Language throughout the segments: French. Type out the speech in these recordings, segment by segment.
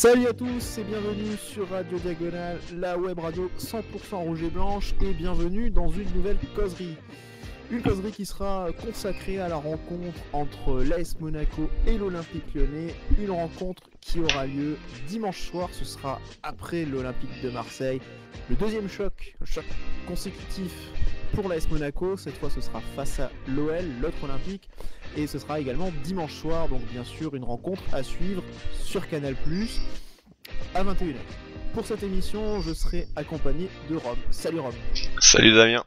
Salut à tous et bienvenue sur Radio Diagonale, la web radio 100% rouge et blanche, et bienvenue dans une nouvelle causerie. Une causerie qui sera consacrée à la rencontre entre l'AS Monaco et l'Olympique Lyonnais. Une rencontre qui aura lieu dimanche soir, ce sera après l'Olympique de Marseille. Le deuxième choc, un choc consécutif pour l'AS Monaco. Cette fois ce sera face à l'OL, l'autre Olympique. Et ce sera également dimanche soir, donc bien sûr une rencontre à suivre sur Canal+, à 21h. Pour cette émission, je serai accompagné de Rome. Salut Rome. Salut Damien.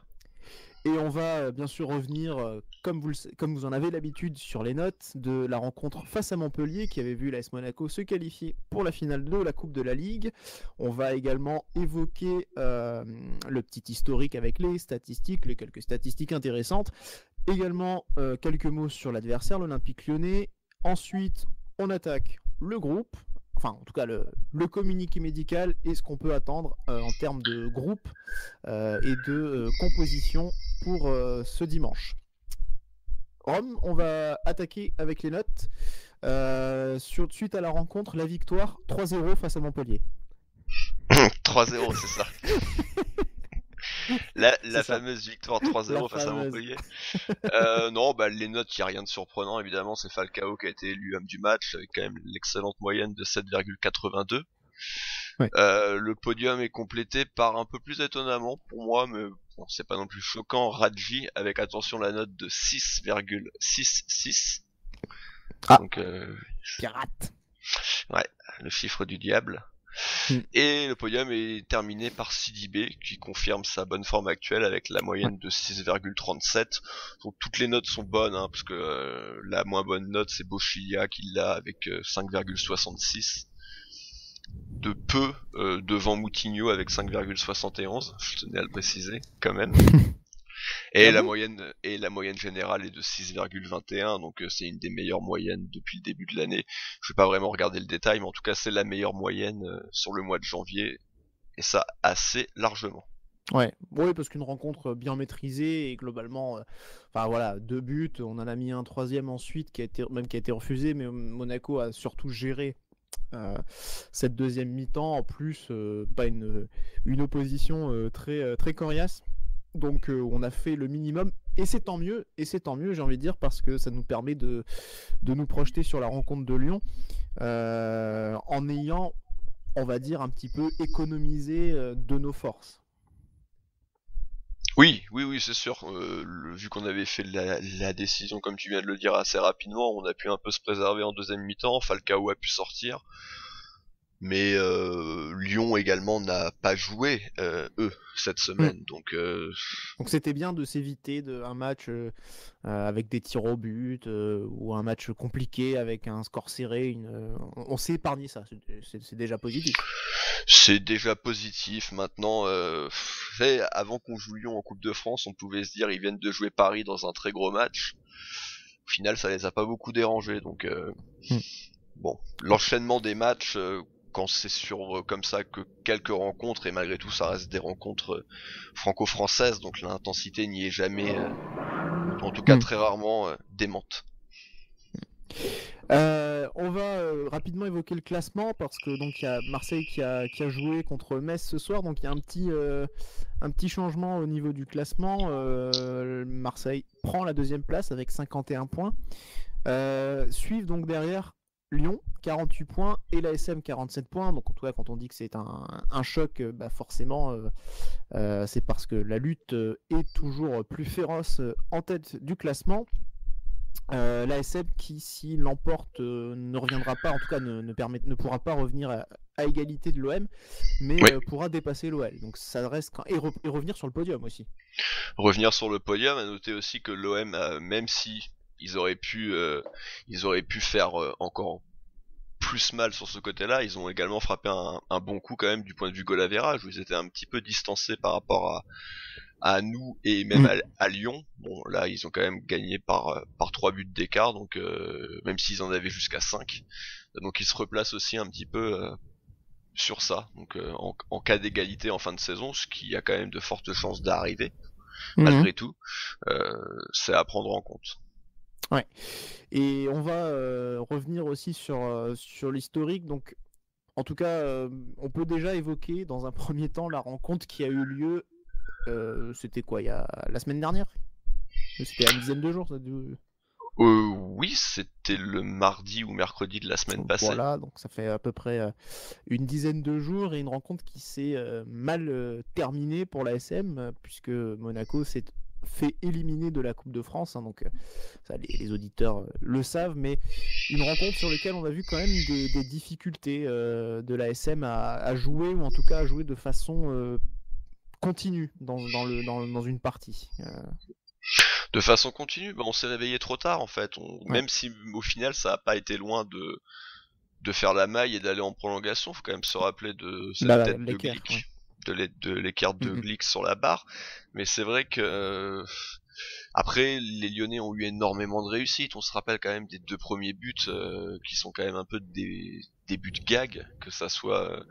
Et on va bien sûr revenir, comme vous en avez l'habitude, sur les notes de la rencontre face à Montpellier, qui avait vu l'AS Monaco se qualifier pour la finale de la Coupe de la Ligue. On va également évoquer le petit historique avec les statistiques, les quelques statistiques intéressantes. Également, quelques mots sur l'adversaire, l'Olympique Lyonnais. Ensuite, on attaque le groupe, enfin en tout cas le communiqué médical et ce qu'on peut attendre en termes de groupe et de composition pour ce dimanche. Rome, on va attaquer avec les notes. Suite à la rencontre, la victoire 3-0 face à Montpellier. 3-0, c'est ça. La C'est ça. fameuse victoire 3-0 La face à fameuse. Montpellier. Non, les notes, il n'y a rien de surprenant, évidemment. C'est Falcao qui a été élu homme du match, avec quand même l'excellente moyenne de 7,82. Ouais. Le podium est complété par un peu plus étonnamment, pour moi, mais bon, c'est pas non plus choquant, Radji, avec attention la note de 6,66. Ah. Donc, Pirate. ouais, le chiffre du diable. Et le podium est terminé par Sidibé qui confirme sa bonne forme actuelle avec la moyenne de 6,37. Donc toutes les notes sont bonnes, parce que la moins bonne note c'est Bochilia qui l'a avec 5,66. De peu devant Moutinho avec 5,71, je tenais à le préciser quand même. Et la moyenne générale est de 6,21, donc c'est une des meilleures moyennes depuis le début de l'année. Je vais pas vraiment regarder le détail, mais en tout cas c'est la meilleure moyenne sur le mois de janvier, et ça assez largement. Ouais, oui, parce qu'une rencontre bien maîtrisée et globalement, enfin voilà, 2 buts, on en a mis un troisième ensuite qui a été refusé, mais Monaco a surtout géré cette deuxième mi-temps, en plus pas une opposition très coriace. Donc on a fait le minimum et c'est tant mieux, j'ai envie de dire, parce que ça nous permet de nous projeter sur la rencontre de Lyon en ayant, on va dire, un petit peu économisé de nos forces. Oui, c'est sûr. Vu qu'on avait fait la décision, comme tu viens de le dire, assez rapidement, on a pu un peu se préserver en deuxième mi-temps. Falcao a pu sortir. Mais Lyon également n'a pas joué, eux, cette semaine. Donc c'était bien de s'éviter un match avec des tirs au but ou un match compliqué avec un score serré. On s'est épargné ça, c'est déjà positif. C'est déjà positif. Maintenant, avant qu'on joue Lyon en Coupe de France, on pouvait se dire ils viennent de jouer Paris dans un très gros match. Au final, ça les a pas beaucoup dérangés. Donc bon, l'enchaînement des matchs, quand c'est sur comme ça que quelques rencontres, et malgré tout ça reste des rencontres franco-françaises, donc l'intensité n'y est jamais, en tout cas très rarement, démente. On va rapidement évoquer le classement parce que donc il y a Marseille qui a joué contre Metz ce soir, donc il y a un petit changement au niveau du classement. Marseille prend la deuxième place avec 51 points. Suivent donc derrière Lyon 48 points et l'ASM 47 points. Donc en tout cas quand on dit que c'est un choc, forcément c'est parce que la lutte est toujours plus féroce en tête du classement. L'ASM qui, s'il l'emporte, ne reviendra pas, en tout cas ne pourra pas revenir à égalité de l'OM, mais pourra dépasser l'OL. Donc ça reste et revenir sur le podium aussi. Revenir sur le podium, à noter aussi que l'OM, même si ils auraient pu faire encore plus mal sur ce côté-là, ils ont également frappé un bon coup quand même du point de vue goal average, où ils étaient un petit peu distancés par rapport à nous et même à Lyon. Bon, là ils ont quand même gagné par 3 buts d'écart, donc même s'ils en avaient jusqu'à 5, donc ils se replacent aussi un petit peu sur ça, donc en cas d'égalité en fin de saison, ce qui a quand même de fortes chances d'arriver malgré tout, c'est à prendre en compte. Ouais. Et on va revenir aussi sur l'historique. Donc En tout cas, on peut déjà évoquer dans un premier temps la rencontre qui a eu lieu. C'était quoi, il y a la semaine dernière? C'était à une dizaine de jours, ça. Oui, c'était le mardi ou mercredi de la semaine passée. Voilà, donc ça fait à peu près une dizaine de jours et une rencontre qui s'est mal terminée pour la SM puisque Monaco s'est fait éliminer de la Coupe de France, hein, donc ça, les auditeurs le savent, mais une rencontre sur laquelle on a vu quand même des difficultés de la SM à jouer, ou en tout cas à jouer de façon continue dans une partie. De façon continue, on s'est réveillé trop tard en fait. Même si au final ça a pas été loin de faire la maille et d'aller en prolongation, faut quand même se rappeler de cette tête de Glick, de l'écart de Glick sur la barre. Mais c'est vrai que après les Lyonnais ont eu énormément de réussite. On se rappelle quand même des 2 premiers buts qui sont quand même un peu des buts gag, que ça soit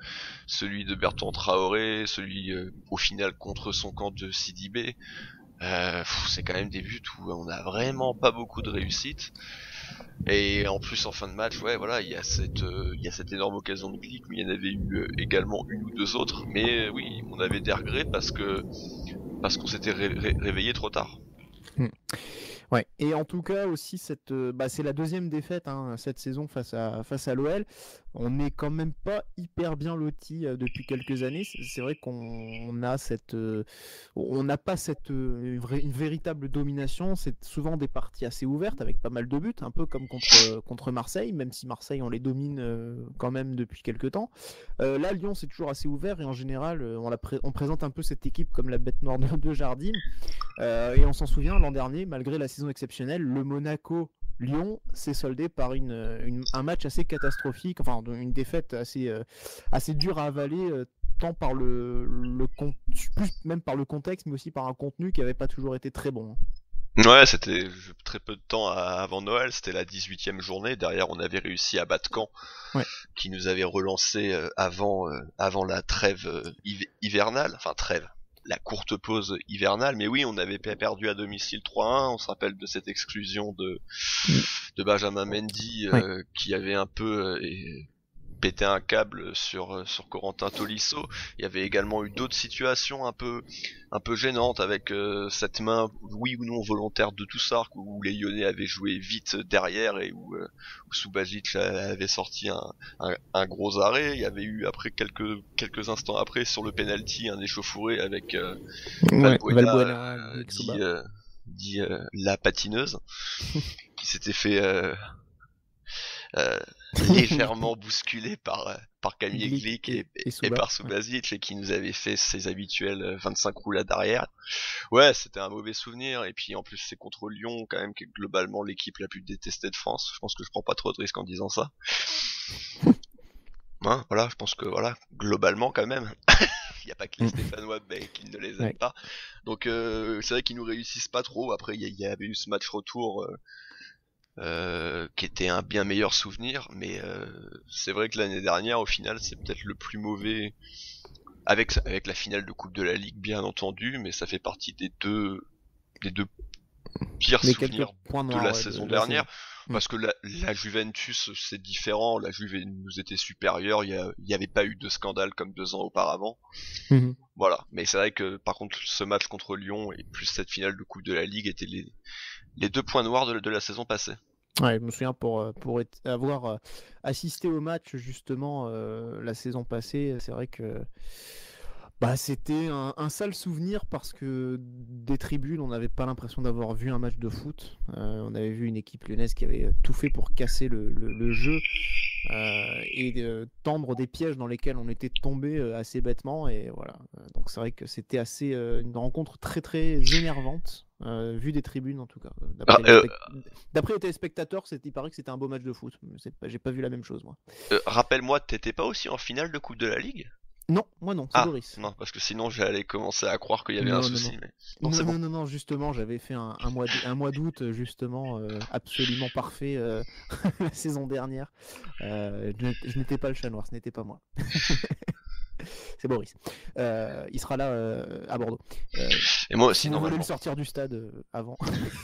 celui de Bertrand Traoré, celui au final contre son camp de Sidibé. C'est quand même des buts où on a vraiment pas beaucoup de réussite, et en plus en fin de match, voilà, il y a cette énorme occasion de Glick, mais il y en avait eu également une ou deux autres, mais oui, on avait des regrets parce qu'on s'était réveillé trop tard. Ouais, et en tout cas aussi c'est la deuxième défaite cette saison face à l'OL. On n'est quand même pas hyper bien loti depuis quelques années. C'est vrai qu'on n'a pas une véritable domination. C'est souvent des parties assez ouvertes avec pas mal de buts, un peu comme contre Marseille, même si Marseille on les domine quand même depuis quelques temps. Là, Lyon c'est toujours assez ouvert, et en général on présente un peu cette équipe comme la bête noire de Jardim. Et on s'en souvient, l'an dernier, malgré la saison exceptionnelle, le Monaco-Lyon s'est soldé par un match assez catastrophique, enfin une défaite assez dure à avaler, tant par plus même par le contexte, mais aussi par un contenu qui n'avait pas toujours été très bon. Ouais, c'était très peu de temps avant Noël, c'était la 18e journée. Derrière, on avait réussi à battre Caen, qui nous avait relancé avant la trêve hivernale, enfin trêve, la courte pause hivernale. Mais oui, on avait perdu à domicile 3-1. On se rappelle de cette exclusion de Benjamin Mendy qui avait un peu pété un câble sur Corentin Tolisso. Il y avait également eu d'autres situations un peu gênantes avec cette main, oui ou non volontaire, de Toussard, où les Lyonnais avaient joué vite derrière et où Subasic avait sorti un gros arrêt. Il y avait eu après quelques instants après sur le penalty un échauffouré avec Valbuena, dit la patineuse, qui s'était fait légèrement bousculé par Camille Glick et par Subasic, et qui nous avait fait ses habituels 25 roulades arrière. Ouais, c'était un mauvais souvenir, et puis en plus c'est contre Lyon quand même, qui est globalement l'équipe la plus détestée de France. Je pense que je prends pas trop de risques en disant ça. Voilà, je pense que globalement quand même, il n'y a pas que les Stéphanois qui ne les aiment pas. Donc c'est vrai qu'ils nous réussissent pas trop. Après il y avait eu ce match retour qui était un bien meilleur souvenir, mais c'est vrai que l'année dernière, au final, c'est peut-être le plus mauvais, avec la finale de Coupe de la Ligue, bien entendu, mais ça fait partie des deux pires souvenirs de la saison dernière, parce que la Juventus, c'est différent. La Juve nous était supérieure, il y avait pas eu de scandale comme 2 ans auparavant. Voilà, mais c'est vrai que par contre ce match contre Lyon et plus cette finale de Coupe de la Ligue étaient les 2 points noirs de la saison passée. Ouais, je me souviens pour avoir assisté au match justement la saison passée, c'est vrai que c'était un sale souvenir, parce que des tribunes, on n'avait pas l'impression d'avoir vu un match de foot. On avait vu une équipe lyonnaise qui avait tout fait pour casser le jeu et tendre des pièges dans lesquels on était tombé assez bêtement, et voilà. Donc c'est vrai que c'était une rencontre très très énervante, vu des tribunes en tout cas. D'après les téléspectateurs, il paraît que c'était un beau match de foot. J'ai pas vu la même chose moi. Rappelle-moi, t'étais pas aussi en finale de Coupe de la Ligue ? Non, moi non, c'est Boris. Non, parce que sinon j'allais commencer à croire qu'il y avait un souci. Non. Mais... Non, justement, j'avais fait un mois d'août justement absolument parfait la saison dernière. Je n'étais pas le chat noir, ce n'était pas moi. C'est Boris. Il sera là à Bordeaux. Et moi aussi, si normalement. Vous voulez le sortir du stade avant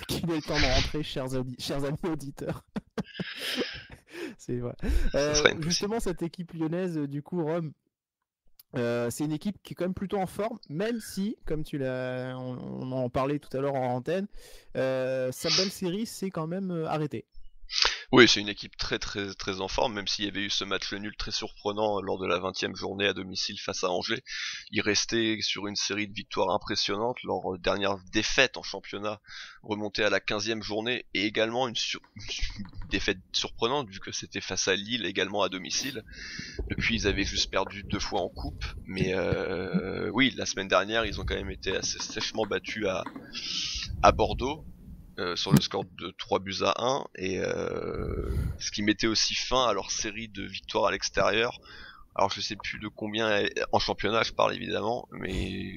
qu'il ait le temps de rentrer, chers amis auditeurs. C'est vrai. Ça serait impossible. Justement, cette équipe lyonnaise, du coup, Rome, c'est une équipe qui est quand même plutôt en forme, même si, comme on en parlait tout à l'heure en antenne, sa belle série s'est quand même arrêtée. Oui, c'est une équipe très très très en forme, même s'il y avait eu ce match nul très surprenant lors de la 20e journée à domicile face à Angers. Ils restaient sur une série de victoires impressionnantes. Leur dernière défaite en championnat remontait à la 15e journée et également une défaite surprenante vu que c'était face à Lille également à domicile. Depuis, ils avaient juste perdu 2 fois en coupe, mais oui, la semaine dernière, ils ont quand même été assez sèchement battus à Bordeaux. Sur le score de 3 buts à 1 et ce qui mettait aussi fin à leur série de victoires à l'extérieur. Alors je sais plus de combien en championnat je parle évidemment, mais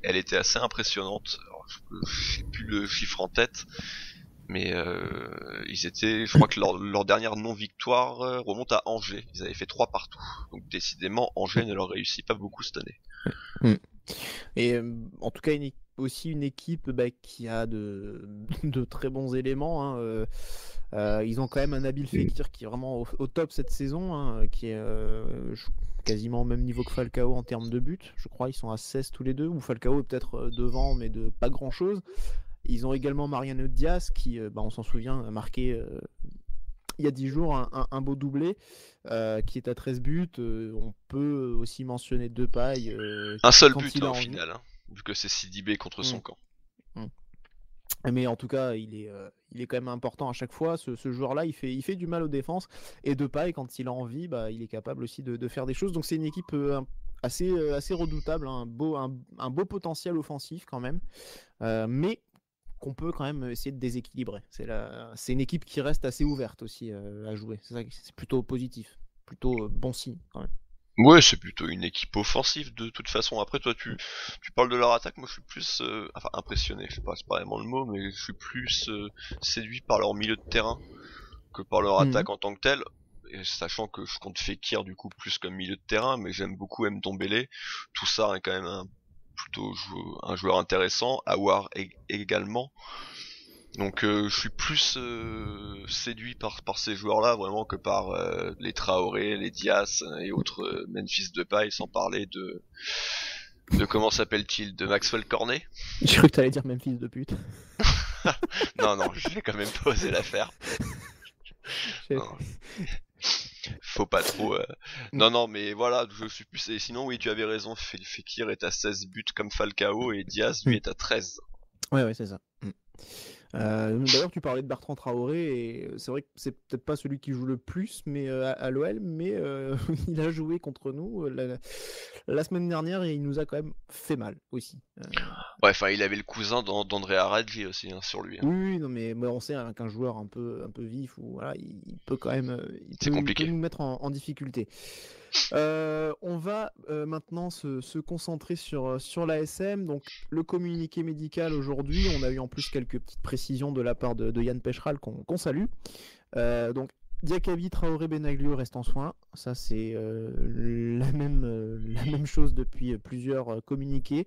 elle était assez impressionnante. Alors, je sais plus le chiffre en tête, mais je crois que leur dernière non-victoire remonte à Angers. Ils avaient fait 3 partout. Donc décidément Angers ne leur réussit pas beaucoup cette année. Mm. Et en tout cas, aussi une équipe qui a de très bons éléments. Hein. Ils ont quand même un Nabil Fekir qui est vraiment au top cette saison, hein, qui est quasiment au même niveau que Falcao en termes de buts. Je crois ils sont à 16 tous les deux, ou Falcao est peut-être devant, mais de pas grand-chose. Ils ont également Mariano Diaz qui, on s'en souvient, a marqué il y a 10 jours un beau doublé qui est à 13 buts. On peut aussi mentionner Depay. Un seul but au final, hein, vu que c'est Sidibé contre son camp. Mais en tout cas, il est quand même important à chaque fois. Ce joueur-là, il fait du mal aux défenses. Et Depay, quand il a envie, il est capable aussi de faire des choses. Donc c'est une équipe assez redoutable, hein, un beau potentiel offensif quand même. Mais qu'on peut quand même essayer de déséquilibrer. C'est une équipe qui reste assez ouverte aussi à jouer. C'est plutôt positif, plutôt bon signe quand même. Ouais, c'est plutôt une équipe offensive de toute façon. Après, toi, tu parles de leur attaque. Moi, je suis plus, impressionné. Je sais pas, c'est pas vraiment le mot, mais je suis plus séduit par leur milieu de terrain que par leur attaque en tant que telle. Et sachant que je compte Fekir du coup plus comme milieu de terrain, mais j'aime beaucoup Ndombele. Tout ça est quand même plutôt un joueur intéressant. Aouar également. Donc je suis plus séduit par ces joueurs-là vraiment que par les Traoré, les Diaz et autres Memphis Depay, sans parler de comment s'appelle-t-il, de Maxwell Cornet. J'ai cru que t'allais dire Memphis de pute. non, je l'ai quand même pas osé la faire. Faut pas trop. Non, mais voilà, je suis plus. Et sinon, oui, tu avais raison. Fekir est à 16 buts comme Falcao et Diaz lui est à 13. Ouais, c'est ça. D'ailleurs, tu parlais de Bertrand Traoré et c'est vrai que c'est peut-être pas celui qui joue le plus, mais à l'OL, mais il a joué contre nous la semaine dernière et il nous a quand même fait mal aussi. Ouais, enfin, il avait le cousin d'André Aradji aussi sur lui. Hein. Oui, non, mais on sait qu'un joueur un peu vif ou voilà, il peut quand même, c'est compliqué. Il peut nous mettre en difficulté. On va maintenant se concentrer sur l'ASM. Donc le communiqué médical aujourd'hui, on a eu en plus quelques petites précisions de la part de Yann Pecheral qu'on salue. Donc Diakaby, Traoré, Benaglio restent en soins. Ça c'est la même chose depuis plusieurs communiqués.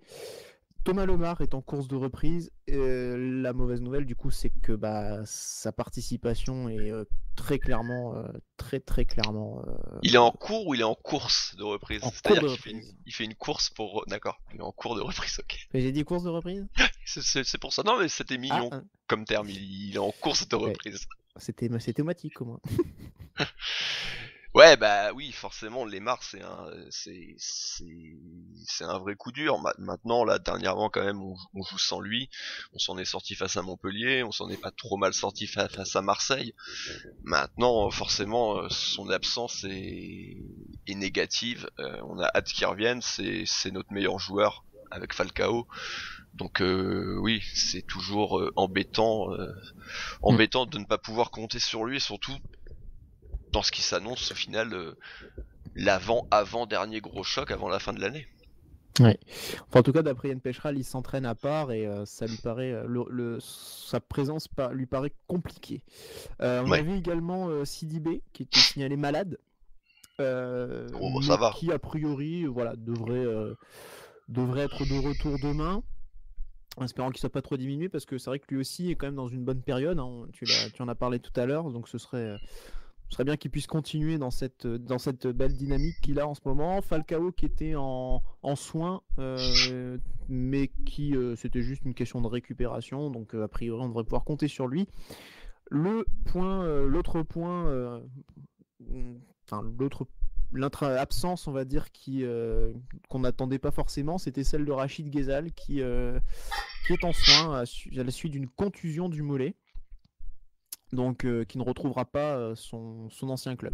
Thomas Lemar est en course de reprise. La mauvaise nouvelle, du coup, c'est que sa participation est très clairement, très clairement. Il est en cours ou il est en course de reprise? C'est-à-dire qu'il fait une course pour. D'accord, il est en cours de reprise, ok. Mais j'ai dit course de reprise? c'est pour ça. Non, mais c'était mignon comme terme. Il est en course de reprise. C'était thématique au moins. Ouais, oui, forcément, Lemar, c'est un vrai coup dur. Maintenant, là, dernièrement, quand même, on joue sans lui. On s'en est sorti face à Montpellier, on s'en est pas trop mal sorti face à Marseille. Maintenant, forcément, son absence est négative. On a hâte qu'il revienne, c'est notre meilleur joueur avec Falcao. Donc oui, c'est toujours embêtant de ne pas pouvoir compter sur lui, et surtout dans ce qui s'annonce au final l'avant-dernier gros choc avant la fin de l'année. Ouais. Enfin, en tout cas, d'après Yann Pecheral, il s'entraîne à part et ça lui paraît sa présence lui paraît compliquée. On a vu également Sidibé qui était signalé malade, ça va. qui a priori devrait être de retour demain. En espérant qu'il soit pas trop diminué parce que c'est vrai que lui aussi est quand même dans une bonne période. Hein. Tu en as parlé tout à l'heure, donc ce serait Ce serait bien qu'il puisse continuer dans cette belle dynamique qu'il a en ce moment. Falcao qui était en soins, mais qui c'était juste une question de récupération, donc a priori on devrait pouvoir compter sur lui. L'autre point, l'autre absence, on va dire, qu'on n'attendait pas forcément, c'était celle de Rachid Ghezal qui est en soins à la suite d'une contusion du mollet, donc qui ne retrouvera pas son ancien club.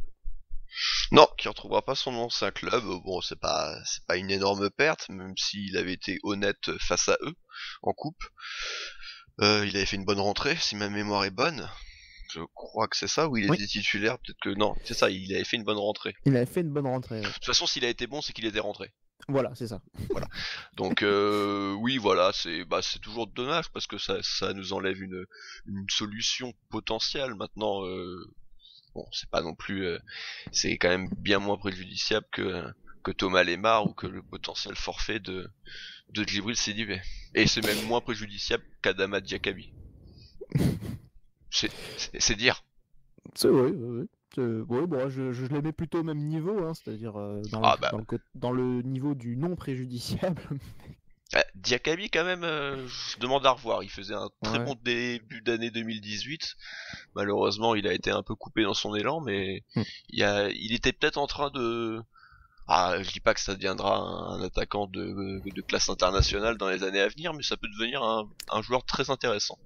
Non, qui retrouvera pas son ancien club. Bon, c'est pas une énorme perte, même s'il avait été honnête face à eux en coupe. Il avait fait une bonne rentrée, si ma mémoire est bonne. Je crois que c'est ça, ou il était titulaire, peut-être que non, c'est ça, il avait fait une bonne rentrée. Il avait fait une bonne rentrée. De toute façon, s'il a été bon, c'est qu'il était rentré. Voilà, c'est ça. Voilà. Donc oui, voilà, c'est toujours dommage parce que ça nous enlève une solution potentielle. Maintenant, bon, c'est pas non plus, c'est quand même bien moins préjudiciable que Thomas Lemar ou que le potentiel forfait de Djibril Sidibé. Et c'est même moins préjudiciable qu'Adama Diakabi. C'est dire. C'est vrai, oui. Bon, je les mets plutôt au même niveau, hein, c'est-à-dire dans le niveau du non préjudiciable. Diakabi quand même, je demande à revoir. Il faisait un très bon début d'année 2018. Malheureusement, il a été un peu coupé dans son élan, mais il était peut-être en train de... je dis pas que ça deviendra un attaquant de classe internationale dans les années à venir, mais ça peut devenir un joueur très intéressant.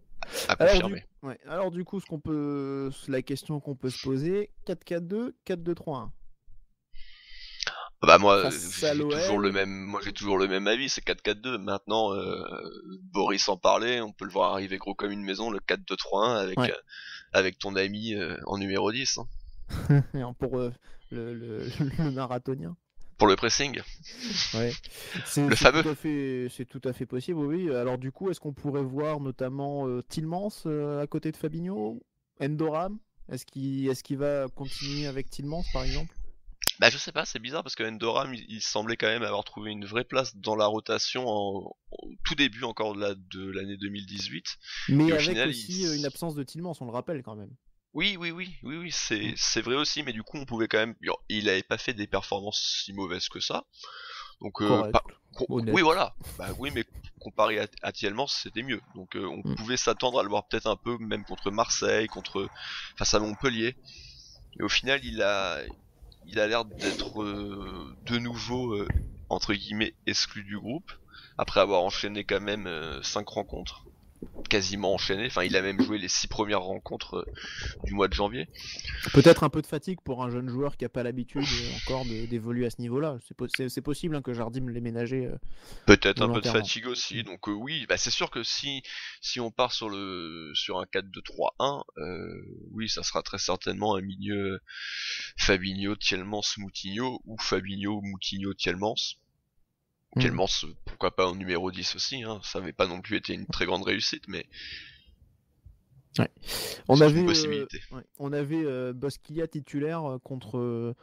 À confirmer. Alors du coup, la question qu'on peut se poser, 4-4-2, 4-2-3-1. Bah moi j'ai toujours le même avis, c'est 4-4-2. Maintenant Boris en parlait, on peut le voir arriver gros comme une maison, le 4-2-3-1 avec ton ami en numéro 10. Hein. Pour le marathonien. Pour le pressing. Ouais. Le fameux. C'est tout à fait possible, oui. Alors du coup, est-ce qu'on pourrait voir notamment Tielemans à côté de Fabinho, Endoram? Est-ce qu'il va continuer avec Tielemans par exemple? Bah je sais pas, c'est bizarre parce que Endoram il semblait quand même avoir trouvé une vraie place dans la rotation en tout début encore de l'année 2018. Mais et avec au final, aussi une absence de Tielemans, on le rappelle quand même. Oui, c'est vrai aussi, mais du coup on pouvait quand même... Il avait pas fait des performances si mauvaises que ça. Donc oui voilà, oui mais comparé à Tielemans c'était mieux. Donc on pouvait s'attendre à le voir peut-être un peu même contre Marseille, face à Montpellier. Et au final il a l'air d'être de nouveau entre guillemets exclu du groupe après avoir enchaîné quand même 5 rencontres. Quasiment enchaîné, enfin il a même joué les 6 premières rencontres du mois de janvier. Peut-être un peu de fatigue pour un jeune joueur qui a pas l'habitude encore d'évoluer à ce niveau-là. C'est possible hein, que Jardim l'ait ménagé. Peut-être un peu de fatigue aussi. Donc oui, c'est sûr que si on part sur un 4-2-3-1, oui, ça sera très certainement un milieu Fabinho, Tielemans, Moutinho ou Fabinho, Moutinho, Tielemans. Tielemans, pourquoi pas en numéro 10 aussi, hein. Ça avait pas non plus été une très grande réussite, mais on avait une possibilité. On avait Bosquilla titulaire contre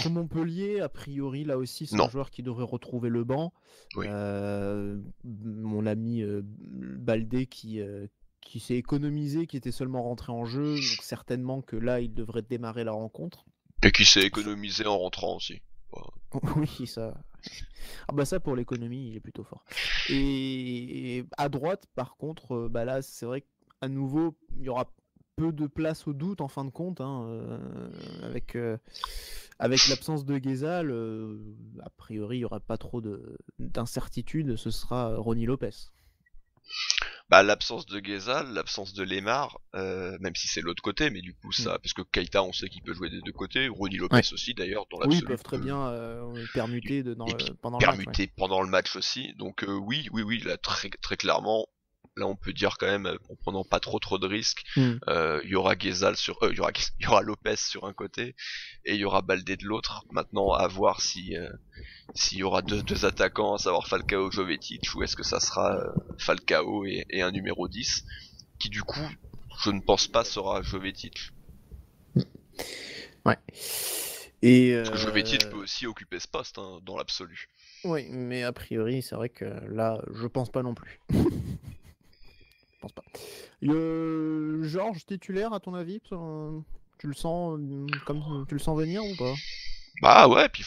Montpellier, a priori là aussi c'est un joueur qui devrait retrouver le banc. Oui. Mon ami Baldé qui s'est économisé, qui était seulement rentré en jeu, donc certainement que là il devrait démarrer la rencontre. Et qui s'est économisé en rentrant aussi. Oui, ça. Ça pour l'économie, il est plutôt fort. Et à droite, par contre, là, c'est vrai qu'à nouveau, il y aura peu de place au doute en fin de compte, hein, avec l'absence de Ghezal, a priori, il n'y aura pas trop d'incertitude. Ce sera Ronny Lopez. L'absence de Ghezal, l'absence de Lemar, même si c'est l'autre côté, mais du coup ça, parce que Keita on sait qu'il peut jouer des deux côtés, Ronny Lopez aussi d'ailleurs dans l'absolu. Oui, ils peuvent très bien permuter pendant le match aussi, donc oui, là très très clairement, là on peut dire quand même en prenant pas trop de risques, il y aura Ghezal il y aura Lopez sur un côté et il y aura Baldé de l'autre. Maintenant à voir s'il y aura deux attaquants, à savoir Falcao, Jovetic, ou est-ce que ça sera Falcao et un numéro 10 qui du coup je ne pense pas sera Jovetic. Ouais. Parce que Jovetic peut aussi occuper ce poste hein, dans l'absolu. Oui, mais a priori c'est vrai que là je pense pas non plus. Je pense pas. Georges titulaire à ton avis Tu le sens comme tu le sens venir ou pas? Bah ouais, puis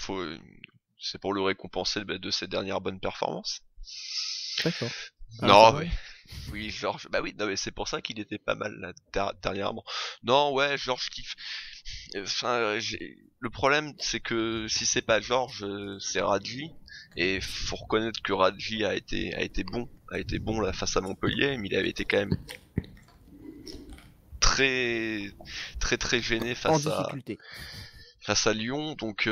c'est pour le récompenser de ses dernières bonnes performances. D'accord. Non, oui. Oui, Georges, bah oui, non, mais c'est pour ça qu'il était pas mal là, dernièrement. Non, ouais, Georges kiffe. Enfin, le problème, c'est que si c'est pas Georges, c'est Radji. Et faut reconnaître que Radji a été bon là face à Montpellier, mais il avait été quand même très gêné face à Lyon, donc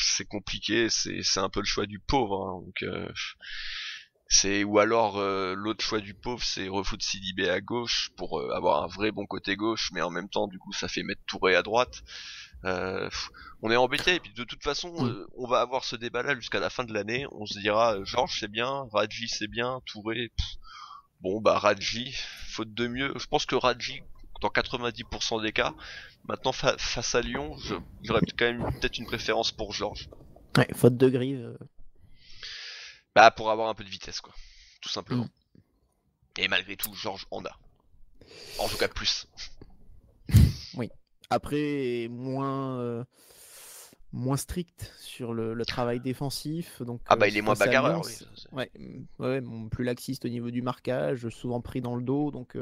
c'est compliqué, c'est un peu le choix du pauvre, hein, donc ou alors l'autre choix du pauvre, c'est refoutre Sidibé à gauche pour avoir un vrai bon côté gauche, mais en même temps du coup ça fait mettre Touré à droite. On est embêté, et puis de toute façon on va avoir ce débat là jusqu'à la fin de l'année. On se dira Georges c'est bien, Radji c'est bien, Touré bon bah Radji, faute de mieux. Je pense que Radji dans 90% des cas, maintenant face à Lyon, j'aurais quand même peut-être une préférence pour Georges. Ouais, faute de grive. Bah pour avoir un peu de vitesse quoi, tout simplement. Et malgré tout, Georges en a. En tout cas plus. Oui. Après, moins strict sur le travail défensif. Donc, ah bah il est moins bagarreur, oui. Ouais, plus laxiste au niveau du marquage, souvent pris dans le dos. Donc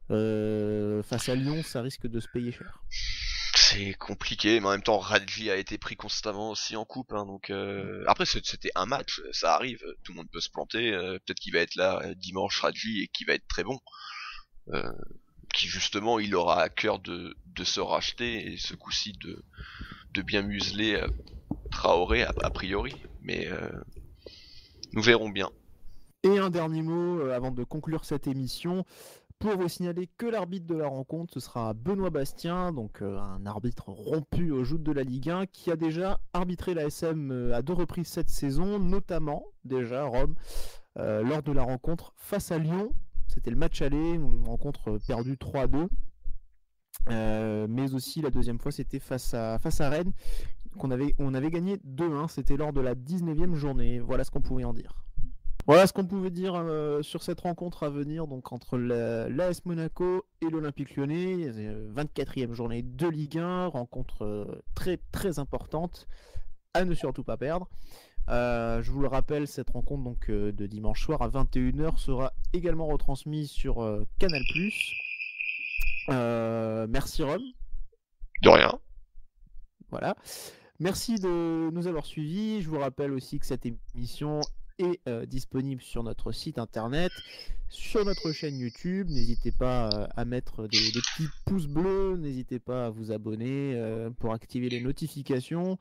face à Lyon, ça risque de se payer cher. C'est compliqué, mais en même temps, Radji a été pris constamment aussi en coupe, hein, donc après c'était un match, ça arrive, tout le monde peut se planter, peut-être qu'il va être là dimanche Radji et qu'il va être très bon, qui justement il aura à cœur de se racheter et ce coup-ci de bien museler Traoré a priori, mais nous verrons bien. Et un dernier mot avant de conclure cette émission. Pour vous signaler que l'arbitre de la rencontre, ce sera Benoît Bastien, donc un arbitre rompu aux joutes de la Ligue 1, qui a déjà arbitré la SM à 2 reprises cette saison, notamment déjà Rome, lors de la rencontre face à Lyon. C'était le match aller, une rencontre perdue 3-2. Mais aussi la deuxième fois, c'était face à Rennes, on avait gagné 2-1, c'était lors de la 19e journée. Voilà ce qu'on pouvait en dire. Voilà ce qu'on pouvait dire sur cette rencontre à venir, donc entre l'AS Monaco et l'Olympique Lyonnais, 24e journée de Ligue 1, rencontre très importante, à ne surtout pas perdre. Je vous le rappelle, cette rencontre donc, de dimanche soir à 21h sera également retransmise sur Canal+. Merci Rome. De rien. Voilà. Merci de nous avoir suivis. Je vous rappelle aussi que cette émission est disponible sur notre site internet, sur notre chaîne YouTube. N'hésitez pas à mettre des petits pouces bleus, n'hésitez pas à vous abonner pour activer les notifications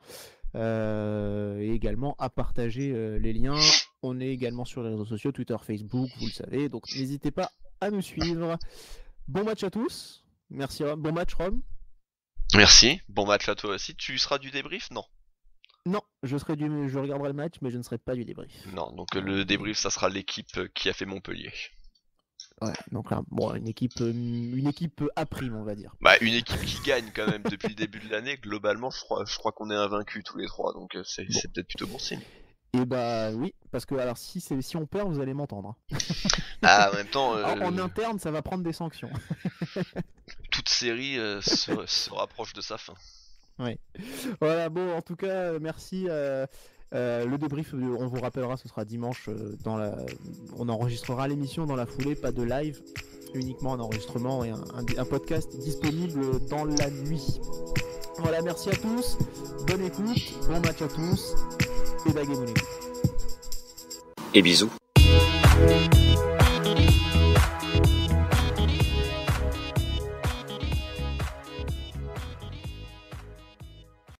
et également à partager les liens. On est également sur les réseaux sociaux, Twitter, Facebook, vous le savez, donc n'hésitez pas à nous suivre. Bon match à tous, merci Rome, bon match Rome. Merci, bon match à toi aussi. Tu seras du débrief? Non. Non, je regarderai le match, mais je ne serai pas du débrief. Non, donc le débrief, ça sera l'équipe qui a fait Montpellier. Ouais, donc là, bon, une équipe A prime, on va dire. Bah, une équipe qui gagne quand même depuis le début de l'année. Globalement, je crois qu'on est invaincus tous les trois, donc c'est peut-être plutôt bon signe. Et bah oui, parce que alors si on perd, vous allez m'entendre. Ah, en même temps. En interne, ça va prendre des sanctions. Toute série se rapproche de sa fin. Ouais. Voilà, bon, en tout cas, merci. Le débrief, on vous rappellera, ce sera dimanche. On enregistrera l'émission dans la foulée, pas de live, uniquement un enregistrement et un podcast disponible dans la nuit. Voilà, merci à tous, bonne écoute, bon match à tous, et Daguet Monaco. Et bisous.